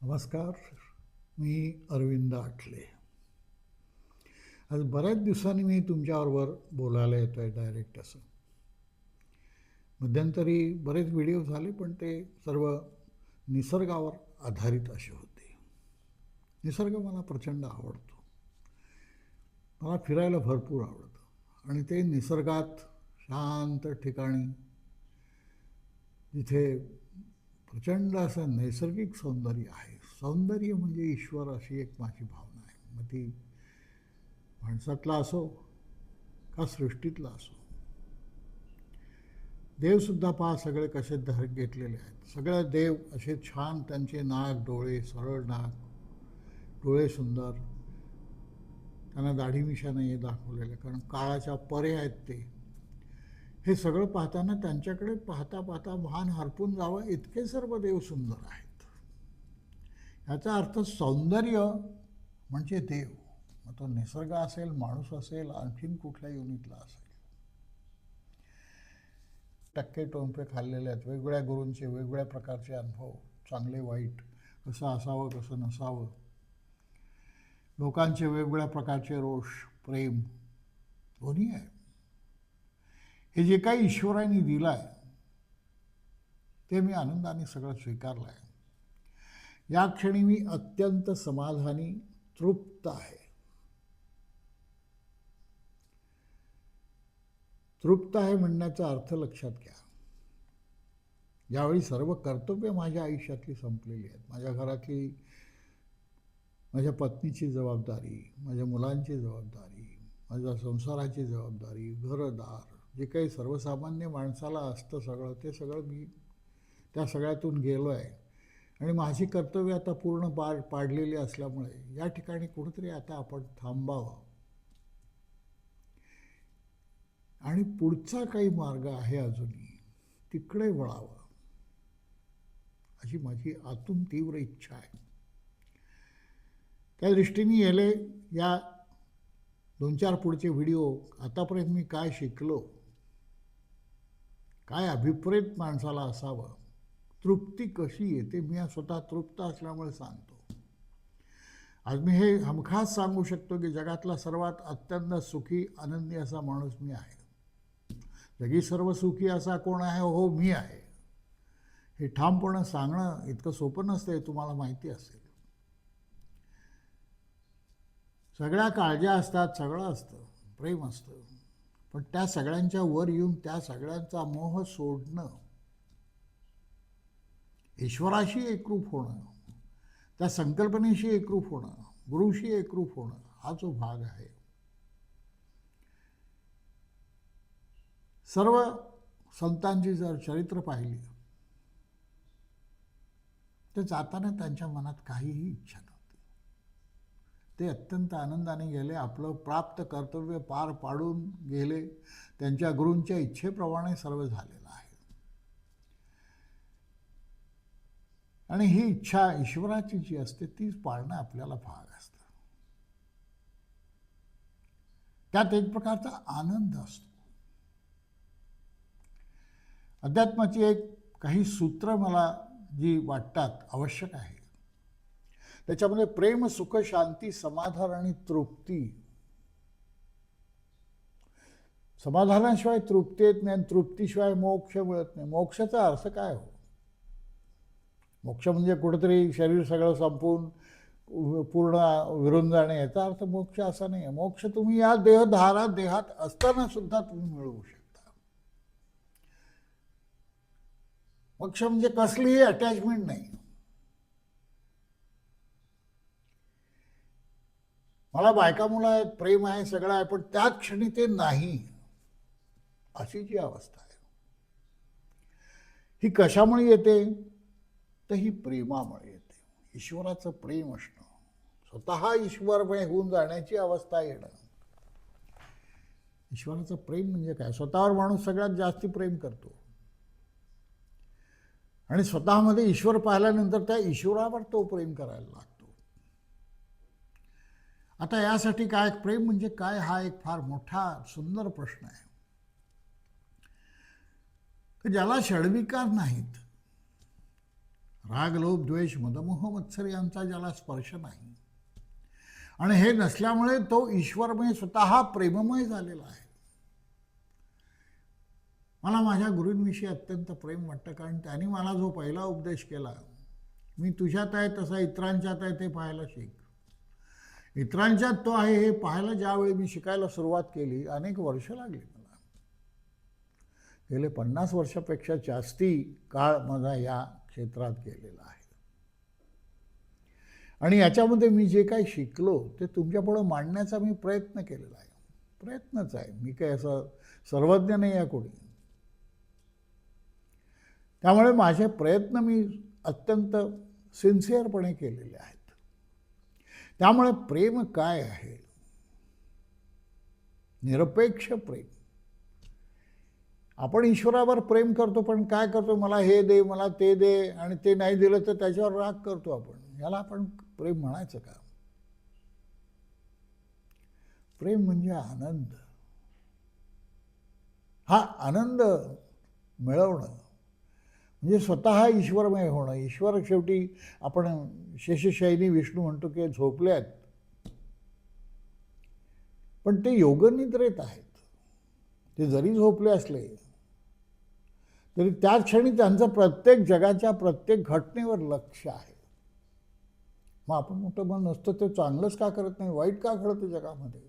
नमस्कार. मी अरविंद आठले. आज बऱ्याच दिवसांनी मी तुमच्याबरोबर बोलायला येतो आहे डायरेक्ट असं. मध्यंतरी बरेच व्हिडिओ झाले पण ते सर्व निसर्गावर आधारित असे होते. निसर्ग मला प्रचंड आवडतो. मला फिरायला भरपूर आवडतं आणि ते निसर्गात शांत ठिकाणी जिथे प्रचंड असं नैसर्गिक सौंदर्य आहे. सौंदर्य म्हणजे ईश्वर अशी एक माझी भावना आहे. मग ती माणसातला असो का सृष्टीतला असो. देवसुद्धा पहा सगळे कसे घेतलेले आहेत. सगळे देव असे छान, त्यांचे नाक, डोळे, सरळ नाक, डोळे सुंदर, त्यांना दाढी मिशा नाही आहे दाखवलेलं, कारण काळाच्या परे आहेत ते. हे सगळं पाहताना त्यांच्याकडे पाहता पाहता भान हरपून जावं इतके सर्व देव सुंदर आहेत. याचा अर्थ सौंदर्य म्हणजे देव. मग तो निसर्ग असेल, माणूस असेल, आणखीन कुठल्या युनिटला असेल. टक्के टोंपे खाल्लेले आहेत. वेगवेगळ्या गुरूंचे वेगवेगळ्या प्रकारचे अनुभव, चांगले वाईट, कसं असावं कसं नसावं, लोकांचे वेगवेगळ्या प्रकारचे रोष, प्रेम दोन्ही आहे. हे जे काही ईश्वराने दिलं आहे ते मी आनंदाने सगळं स्वीकारलं आहे. या क्षणी मी अत्यंत समाधानी, तृप्त आहे. तृप्त आहे म्हणण्याचा अर्थ लक्षात घ्या. ज्यावेळी सर्व कर्तव्य माझ्या आयुष्यातली संपलेली आहेत, माझ्या घरातली, माझ्या पत्नीची जबाबदारी, माझ्या मुलांची जबाबदारी, माझ्या संसाराची जबाबदारी, घरदार, जे काही सर्वसामान्य माणसाला असतं सगळं, ते सगळं मी त्या सगळ्यातून गेलो आहे. आणि माझी कर्तव्य आता पूर्ण पाडलेली असल्यामुळे या ठिकाणी कुठेतरी आता आपण थांबावं आणि पुढचा काही मार्ग आहे अजूनही तिकडे वळावं अशी माझी आतून तीव्र इच्छा आहे. त्या दृष्टीने गेले या 2-4 पुढचे व्हिडिओ आतापर्यंत मी काय शिकलो, काय अभिप्रेत माणसाला असावं, तृप्ती कशी येते, मी स्वतः तृप्त असल्यामुळे सांगतो. आज मी हे हमखास सांगू शकतो की जगातला सर्वात अत्यंत सुखी, आनंदी असा माणूस मी आहे. जगी सर्व सुखी असा कोण आहे? हो, मी आहे. हे ठामपणे सांगणं इतकं सोपं नसतं, हे तुम्हाला माहिती असेल. सगळ्या काळज्या असतात, सगळं असतं, प्रेम असतं, पण त्या सगळ्यांच्या वर येऊन त्या सगळ्यांचा मोह सोडणं, ईश्वराशी एकरूप होणं, त्या संकल्पनेशी एकरूप होणं, गुरुशी एकरूप होणं, हा जो भाग आहे. सर्व संतांची जर चरित्र पाहिली तर जाताना त्यांच्या मनात काहीही इच्छा नव्हती. ते अत्यंत आनंदाने गेले, आपलं प्राप्त कर्तव्य पार पाडून गेले. त्यांच्या गुरूंच्या इच्छेप्रमाणे सर्व झालेलं आहे. आणि ही इच्छा ईश्वराची जी असते तीच पाळणं आपल्याला भाग असतं. त्यात एक प्रकारचा आनंद असतो. अध्यात्माची काही सूत्र मला जी वाटतात आवश्यक आहे, त्याच्यामध्ये प्रेम, सुख, शांती, समाधान आणि तृप्ती. समाधानाशिवाय तृप्ती येत नाही, तृप्तीशिवाय मोक्ष मिळत नाही. मोक्षाचा अर्थ काय हो? मोक्ष म्हणजे कुठेतरी शरीर सगळं संपून पूर्ण विरून जाणे, याचा अर्थ मोक्ष असा नाही आहे. मोक्ष तुम्ही या देहात असताना सुद्धा तुम्ही मिळवू शकता. मोक्ष म्हणजे कसलीही अटॅचमेंट नाही. मला बायका मुलं आहेत, प्रेम आहे, सगळं आहे, पण त्याच क्षणी ते नाही, अशी जी अवस्था आहे. ही कशामुळे येते? तर ही प्रेमामुळे येते. ईश्वराचं प्रेम असणं, स्वतः ईश्वरमय होऊन जाण्याची अवस्था येणं. ईश्वराचं प्रेम म्हणजे काय? स्वतःवर माणूस सगळ्यात जास्ती प्रेम करतो आणि स्वतःमध्ये ईश्वर पाहिल्यानंतर त्या ईश्वरावर तो प्रेम करायला लागतो. आता यासाठी काय प्रेम म्हणजे काय, हा एक फार मोठा सुंदर प्रश्न आहे. ज्याला षड्विकार नाहीत, राग लोभ द्वेष मदमोह मत्सर यांचा ज्याला स्पर्श नाही आणि हे नसल्यामुळे तो ईश्वरमय स्वतः प्रेममय झालेला आहे. मला माझ्या गुरूंविषयी अत्यंत प्रेम वाटतं, कारण त्यांनी मला जो पहिला उपदेश केला, मी तुझ्यात आहे तसा इतरांच्यात आहे ते पाहायला शिक. इतरांच्यात तो आहे हे पाहायला ज्यावेळी मी शिकायला सुरुवात केली, अनेक वर्ष लागली मला. गेले 50 वर्षापेक्षा जास्ती काळ माझा या क्षेत्रात गेलेला आहे. आणि याच्यामध्ये मी जे काही शिकलो ते तुमच्यापुढं मांडण्याचा मी प्रयत्न केलेला आहे. प्रयत्नच आहे, मी काही असं सर्वज्ञ नाही आहे कोणी. त्यामुळे माझे प्रयत्न मी अत्यंत सिन्सिअरपणे केलेले आहेत. त्यामुळे प्रेम काय आहे? निरपेक्ष प्रेम. आपण ईश्वरावर प्रेम करतो, पण काय करतो? मला हे दे, मला ते दे, आणि ते नाही दिलं तर त्याच्यावर राग करतो आपण. याला आपण प्रेम म्हणायचं का? प्रेम म्हणजे आनंद. हा आनंद मिळवणं म्हणजे स्वतः ईश्वरमय होणं. ईश्वर शेवटी आपण शेषशायिनी विष्णू म्हणतो की झोपले आहेत, पण ते योगनिद्रेत आहेत. ते जरी झोपले असले तरी त्याच क्षणी त्यांचं प्रत्येक जगाच्या प्रत्येक घटनेवर लक्ष आहे. मग आपण मोठं मन नसतं ते चांगलंच का करत नाही, वाईट का घडतं जगामध्ये?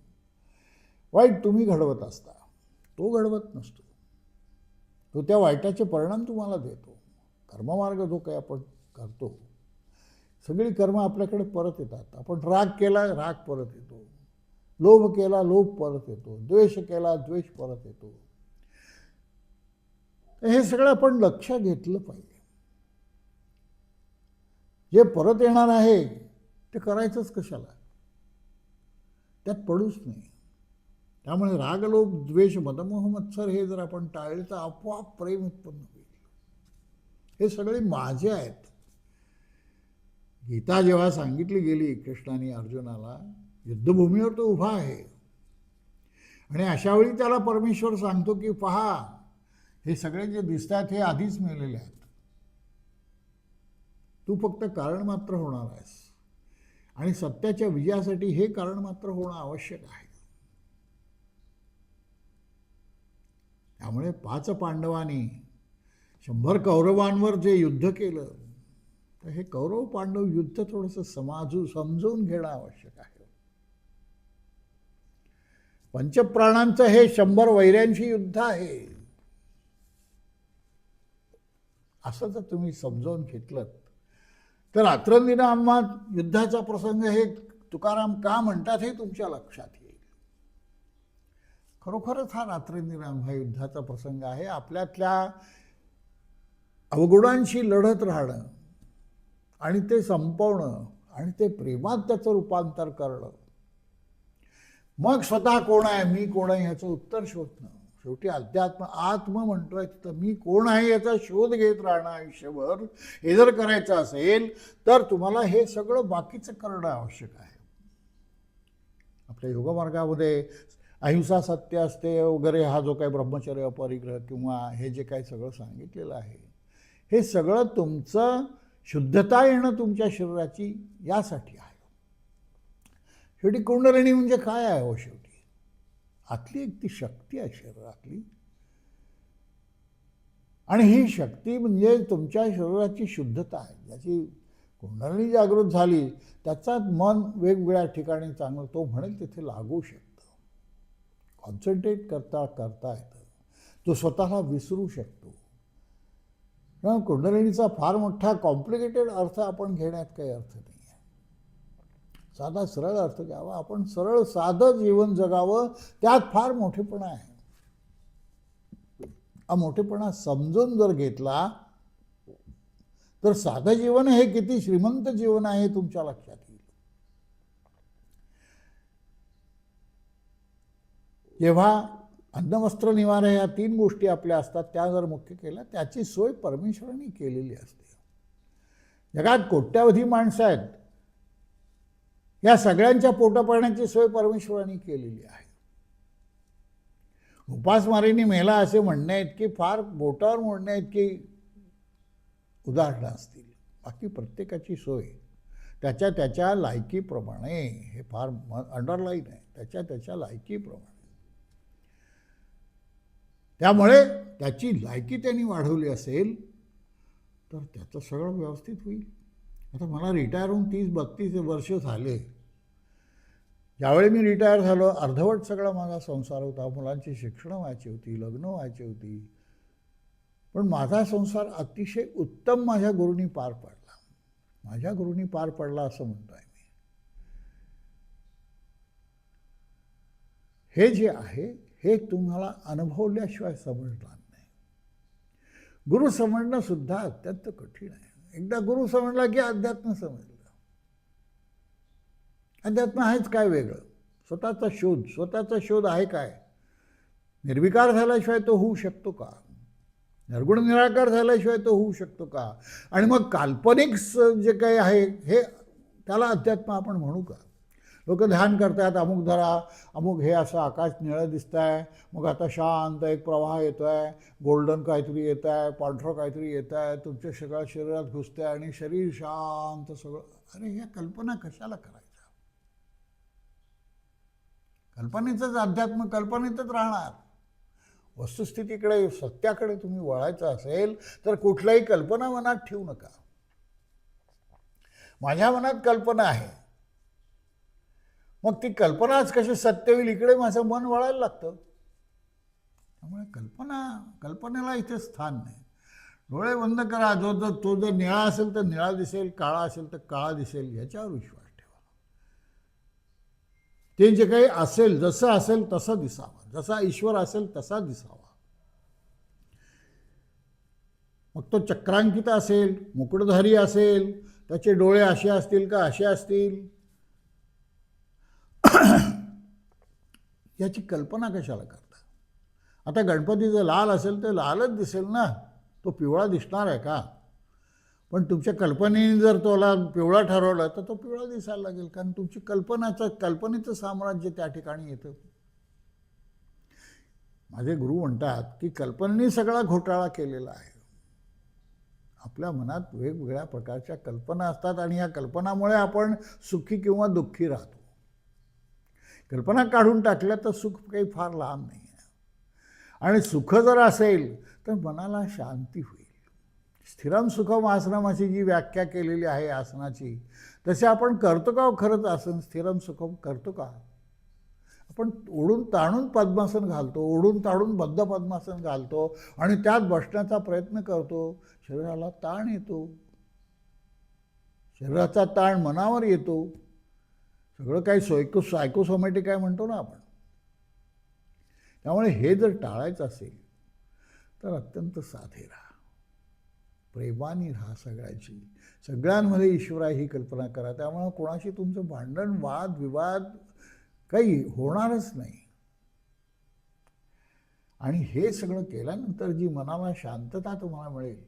वाईट तुम्ही घडवत असता, तो घडवत नसतो. तो त्या वाईटाचे परिणाम तुम्हाला देतो. कर्ममार्ग जो काही आपण करतो, सगळी कर्म आपल्याकडे परत येतात. आपण राग केला, राग परत येतो. लोभ केला, लोभ परत येतो. द्वेष केला, द्वेष परत येतो. हे सगळं आपण लक्षात घेतलं पाहिजे. जे परत येणार आहे ते करायचंच कशाला? त्यात पडूच नाही. त्यामुळे राग लोभ द्वेष मदमोह मत्सर हे जर आपण टाळले तर आपोआप प्रेम उत्पन्न होईल. हे सगळे माझे आहेत. गीता जेव्हा सांगितली गेली कृष्णाने अर्जुनाला, युद्धभूमीवर तो उभा आहे आणि अशावेळी त्याला परमेश्वर सांगतो की पहा, हे सगळे जे दिसतात हे आधीच मिळालेले आहेत. तू फक्त कारण मात्र होणार आहेस आणि सत्याच्या विजयासाठी हे कारण मात्र होणं आवश्यक आहे. त्यामुळे 5 पांडवांनी 100 कौरवांवर जे युद्ध केलं, तर हे कौरव पांडव युद्ध थोडंसं समजून घेणं आवश्यक आहे. पंचप्राणांचं हे 100 वैऱ्यांशी युद्ध आहे. असं जर तुम्ही समजावून घेतलं तर रात्रंदिना आम्हा युद्धाचा प्रसंग हे तुकाराम का म्हणतात हे तुमच्या लक्षात येईल. खरोखरच हा रात्रंदिनाम हा युद्धाचा प्रसंग आहे. आपल्यातल्या अवगुणांशी लढत राहणं आणि ते संपवणं आणि ते प्रेमात त्याचं रूपांतर करणं. मग स्वतः कोण आहे, मी कोण आहे ह्याचं उत्तर शोधणं. शेवटी अध्यात्म आत्म म्हणतोय तर मी कोण आहे याचा शोध घेत राहणं आयुष्यभर. हे जर करायचं असेल तर तुम्हाला हे सगळं बाकीचं करणं आवश्यक आहे. आपल्या योगमार्गामध्ये अहिंसा सत्य असते वगैरे हा जो काही ब्रह्मचर्य अपरिग्रह किंवा हे जे काही सगळं सांगितलेलं आहे, हे सगळं तुमचं शुद्धता येणं तुमच्या शरीराची यासाठी आहे. शेवटी कुंडलिनी म्हणजे काय आहे? हो शेवटी आतली एक ती शक्ती आहे शरीरातली, आणि ही शक्ती म्हणजे तुमच्या शरीराची शुद्धता आहे. ज्याची कुंडलिनी जागृत झाली त्याचा मन वेगवेगळ्या ठिकाणी चांगलं तो म्हणेल तिथे लागू शकतं. कॉन्सन्ट्रेट करता येतं. तो स्वतःला विसरू शकतो. कुंडलिनीचा फार मोठा कॉम्प्लिकेटेड अर्थ आपण घेण्यात काही अर्थ नाही आहे. साधा सरळ अर्थ घ्यावा. आपण सरळ साधं जीवन जगावं, त्यात फार मोठेपणा आहे. हा मोठेपणा समजून जर घेतला तर साधं जीवन हे किती श्रीमंत जीवन आहे तुमच्या लक्षात येईल. जेव्हा अन्न वस्त्र निवारा ह्या 3 गोष्टी आपल्या असतात, त्या जर मुख्य केल्या, त्याची सोय परमेश्वराने केलेली असते. जगात कोट्यावधी माणसं आहेत, या सगळ्यांच्या पोटापाण्याची सोय परमेश्वराने केलेली आहे. उपासमारीने मेला असे म्हणणे इतकी फार बोटावर मोडणे इतकी उदाहरणं असतील. बाकी प्रत्येकाची सोय त्याच्या त्याच्या लायकीप्रमाणे, हे फार अंडरलाईन आहे, त्याच्या त्याच्या लायकीप्रमाणे. त्यामुळे त्याची लायकी त्यांनी वाढवली असेल तर त्याचं सगळं व्यवस्थित होईल. आता मला रिटायर होऊन 30-32 वर्ष झाले. ज्यावेळी मी रिटायर झालो अर्धवट सगळा माझा संसार होता, मुलांची शिक्षणं व्हायची होती, लग्न व्हायची होती, पण माझा संसार अतिशय उत्तम माझ्या गुरूंनी पार पाडला. माझ्या गुरूंनी पार पडला असं म्हणतोय मी. हे जे आहे हे तुम्हाला अनुभवल्याशिवाय समजणार नाही. गुरु समजणं सुद्धा अत्यंत कठीण आहे. एकदा गुरु समजला की अध्यात्म समजलं. अध्यात्म आहेच काय वेगळं, स्वतःचा शोध आहे काय. निर्विकार झाल्याशिवाय तो होऊ शकतो का, निर्गुण निराकार झाल्याशिवाय तो होऊ शकतो का. आणि मग काल्पनिक जे काही आहे हे त्याला अध्यात्म आपण म्हणू का. लोक ध्यान करतात, अमुक धरा, अमुक हे असं आकाश निळं दिसतं आहे, मग आता शांत एक प्रवाह येतो आहे, गोल्डन काहीतरी येत आहे, पांढरं काहीतरी येत आहे, तुमच्या सगळ्या शरीरात घुसतं आहे आणि शरीर शांत सगळं. अरे ह्या कल्पना कशाला करायच्या. कल्पनेचंच अध्यात्म कल्पनेतच राहणार. वस्तुस्थितीकडे सत्याकडे तुम्ही वळायचं असेल तर कुठल्याही कल्पना मनात ठेवू नका. माझ्या मनात कल्पना आहे, मग ती कल्पनाच कशी सत्य होईल इकडे माझं मन वळायला लागतं. त्यामुळे कल्पनेला इथे स्थान नाही. डोळे बंद करा. तो जर निळा असेल तर निळा दिसेल, काळा असेल तर काळा दिसेल, याच्यावर विश्वास ठेवा. ते जे काही असेल जसं असेल तसं दिसावं, जसा ईश्वर असेल तसा दिसावा. मग तो चक्रांकित असेल, मुकुटधारी असेल, त्याचे डोळे असे असतील का असे असतील, याची कल्पना कशाला करता. आता गणपती जर लाल असेल तर लालच दिसेल ना, तो पिवळा दिसणार आहे का. पण तुमच्या कल्पनेने जर तोला पिवळा ठरवलं तर तो पिवळा दिसायला लागेल, कारण तुमची कल्पनेचं साम्राज्य त्या ठिकाणी येतं. माझे गुरु म्हणतात की कल्पनेने सगळा घोटाळा केलेला आहे. आपल्या मनात वेगवेगळ्या प्रकारच्या कल्पना असतात आणि या कल्पनामुळे आपण सुखी किंवा दुःखी राहतो. कल्पना काढून टाकल्या तर सुख काही फार लांब नाही आहे. आणि सुख जर असेल तर मनाला शांती होईल. स्थिरम सुखम आसनम अशी जी व्याख्या केलेली आहे आसनाची, तसे आपण करतो का खरंच आसन स्थिरम सुखम करतो का. आपण ओढून ताणून पद्मासन घालतो, ओढून ताणून बद्ध पद्मासन घालतो आणि त्यात बसण्याचा प्रयत्न करतो. शरीराला ताण येतो, शरीराचा ताण मनावर येतो. सगळं काही सायकोसोमॅटिक काय म्हणतो ना आपण. त्यामुळे हे जर टाळायचं असेल तर अत्यंत साधे राहा, प्रेमाने राहा. सगळ्यांमध्ये ईश्वर आहे ही कल्पना करा. त्यामुळे कोणाशी तुमचं भांडण वाद विवाद काही होणारच नाही. आणि हे सगळं केल्यानंतर जी मनाला शांतता तुम्हाला मिळेल.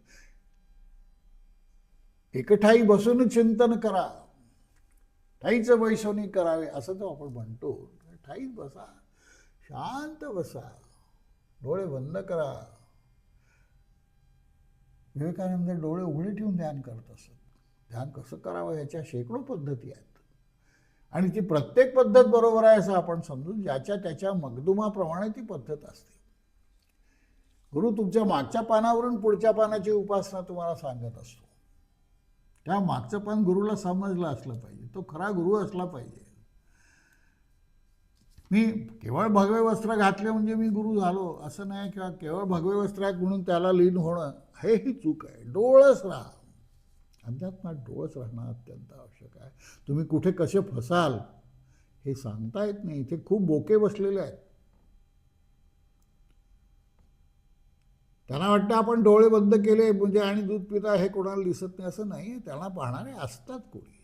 एकठाई बसून चिंतन करा, ठाईचं बैसोनी करावे असं तो आपण म्हणतो. ठाईत बसा, शांत बसा, डोळे बंद करा. विवेकानंद डोळे उघडे ठेवून ध्यान करत असत. ध्यान कसं करावं ह्याच्या शेकडो पद्धती आहेत आणि ती प्रत्येक पद्धत बरोबर आहे असं आपण समजून ज्याच्या त्याच्या मगदुमाप्रमाणे ती पद्धत असते. गुरु तुमच्या मागच्या पानावरून पुढच्या पानाची उपासना तुम्हाला सांगत असतो. त्या मागचं पान गुरुला समजलं असलं पाहिजे, तो खरा गुरु असला पाहिजे. मी केवळ भगवे वस्त्र घातले म्हणजे मी गुरु झालो असं नाही, किंवा केवळ भगवे वस्त्र आहेत म्हणून त्याला लीन होणं हेही चूक आहे. डोळस राहा, अध्यात्मात डोळस राहणं अत्यंत आवश्यक आहे. तुम्ही कुठे कसे फसाल हे सांगता येत नाही. इथे खूप बोके बसलेले आहेत. त्यांना वाटतं आपण डोळे बंद केले म्हणजे आणि दूध पिता हे कोणाला दिसत नाही असं नाही. त्यांना पाहणारे असतात कोणी.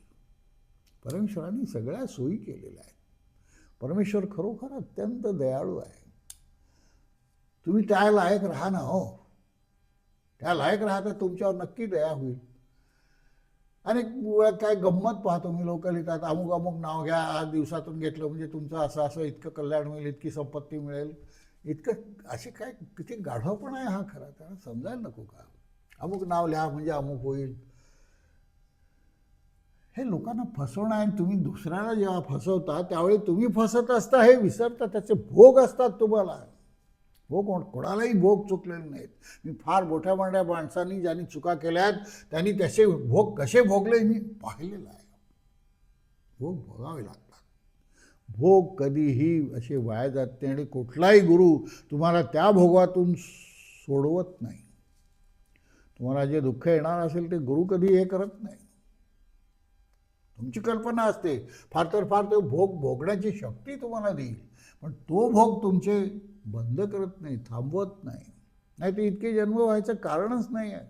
परमेश्वरांनी सगळ्या सोयी केलेल्या आहेत. परमेश्वर खरोखर अत्यंत दयाळू आहे. तुम्ही त्या लायक राहा ना हो. त्या लायक राहा तर तुमच्यावर नक्की दया होईल. अनेक वेळा काय गंमत पाहतो मी, लोक लिहितात अमुक अमुक नाव घ्या, आज दिवसातून घेतलं म्हणजे तुमचं असं असं इतकं कल्याण होईल, इतकी संपत्ती मिळेल. इतकं असे काय किती गाढवपणा आहे हा खरा. त्यांना समजायला नको का. अमुक नाव लिहा म्हणजे अमुक होईल. हे लोकांना फसवणं आहे. आणि तुम्ही दुसऱ्याला जेव्हा फसवता त्यावेळी तुम्ही फसत असता हे विसरता. त्याचे भोग असतात तुम्हाला. भोग कोणालाही भोग चुकलेले नाहीत. मी फार मोठ्या मोठ्या माणसांनी ज्यांनी चुका केल्यात त्यांनी त्याचे भोग कसे भोगले मी पाहिलेलं आहे. भोग भोगावे लागतात. भोग कधीही असे वाया जात नाही आणि कुठलाही गुरु तुम्हाला त्या भोगातून सोडवत नाही. तुम्हाला जे दुःख येणार असेल ते गुरु कधी हे करत नाही. तुमची कल्पना असते फार तर फार तो भोग भोगण्याची शक्ती तुम्हाला देईल, पण तो भोग तुमचे बंद करत नाही, थांबवत नाही. नाही तर इतके जन्म व्हायचं कारणच नाही आहे.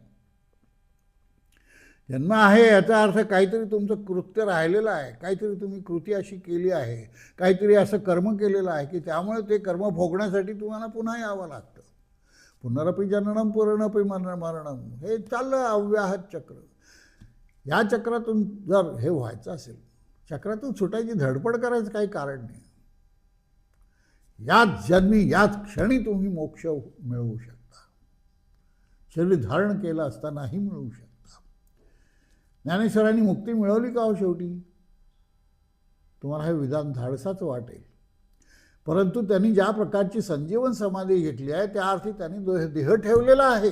जन्म आहे याचा अर्थ काहीतरी तुमचं कृत्य राहिलेलं आहे, काहीतरी तुम्ही कृती अशी केली आहे, काहीतरी असं कर्म केलेलं आहे की त्यामुळे ते कर्म भोगण्यासाठी तुम्हाला पुन्हा यावं लागतं. पुनरपि जननम पुनरपि मरणम हे चाललं अव्याहत चक्र. या चक्रातून जर हे व्हायचं असेल, चक्रातून सुटायची धडपड करायचं काही कारण नाही. याच जन्मी याच क्षणी तुम्ही मोक्ष मिळवू शकता. शरीर धारण केलं असतानाही मिळवू शकता. ज्ञानेश्वरांनी मुक्ती मिळवली का हो शेवटी? तुम्हाला हे विधान धाडसाचं वाटेल, परंतु त्यांनी ज्या प्रकारची संजीवन समाधी घेतली आहे त्या अर्थी त्यांनी देह ठेवलेला आहे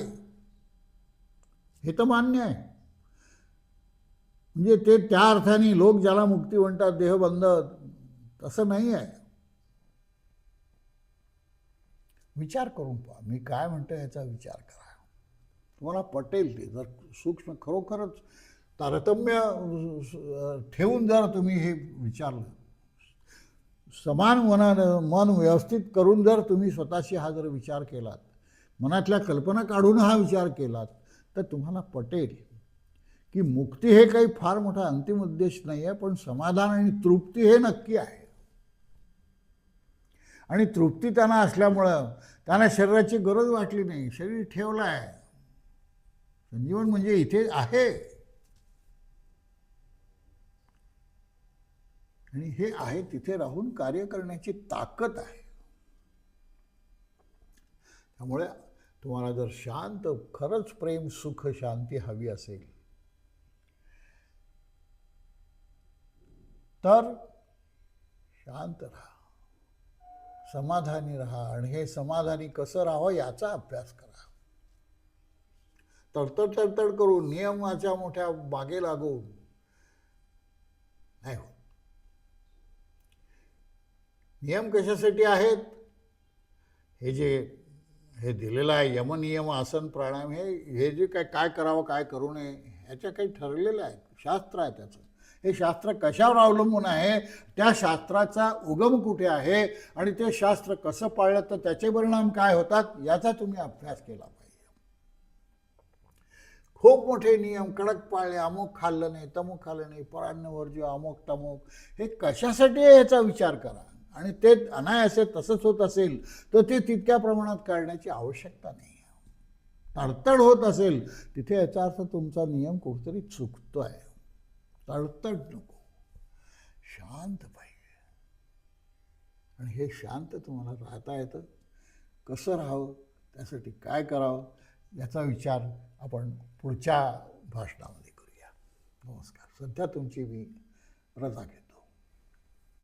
हे तर मान्य आहे. म्हणजे ते त्या अर्थाने लोक ज्याला मुक्ती म्हणतात देहबंध, तसं नाही आहे. विचार करून पहा. मी काय म्हणतो याचा विचार करा. तुम्हाला पटेल ते. जर सूक्ष्म खरोखरच तारतम्य ठेवून जर तुम्ही हे विचारलं, समान मन व्यवस्थित करून जर तुम्ही स्वतःशी हा जर विचार केलात, मनातल्या कल्पना काढून हा विचार केलात, तर तुम्हाला पटेल की मुक्ती हे काही फार मोठा अंतिम उद्देश नाही आहे, पण समाधान आणि तृप्ती हे नक्की आहे. आणि तृप्ती त्यांना असल्यामुळं त्यांना शरीराची गरज वाटली नाही. शरीर ठेवलं आहे. संजीवन म्हणजे इथे आहे आणि हे आहे तिथे राहून कार्य करण्याची ताकद आहे. त्यामुळे तुम्हाला जर शांत, खरंच प्रेम, सुख, शांती हवी असेल तर शांत राहा, समाधानी राहा. आणि हे समाधानी कसं राहावं याचा अभ्यास करा. तडतड तडतड करून नियमाच्या मोठ्या बागे लागून नाही होत. नियम कशासाठी आहेत? हे दिलेलं आहे यमनियम, आसन, प्राणायाम, हे जे काय करावं काय करू नये ह्याच्या काही ठरलेलं आहे. शास्त्र आहे त्याचं. हे शास्त्र कशावर अवलंबून आहे? त्या शास्त्राचा उगम कुठे आहे आणि ते शास्त्र कसं पाळलं तर त्याचे परिणाम काय होतात याचा तुम्ही अभ्यास केला पाहिजे. खूप मोठे नियम कडक पाळले, अमुक खाल्लं नाही, तमुक खाल्लं नाही, परान्नवर्ज्य, अमुक तमुक, हे कशासाठी आहे याचा विचार करा. आणि ते अनायासे तसंच होत असेल तर ते तितक्या प्रमाणात काढण्याची आवश्यकता नाही. तडतड होत असेल तिथे याचा अर्थ तुमचा नियम कुठेतरी चुकतो आहे. तडतड नको, शांत पाहिजे. आणि हे शांत तुम्हाला राहता येतं. कसं राहावं, त्यासाठी काय करावं याचा विचार आपण पुढच्या भाषणामध्ये करूया. नमस्कार. सध्या तुमची मी रजा घेतो.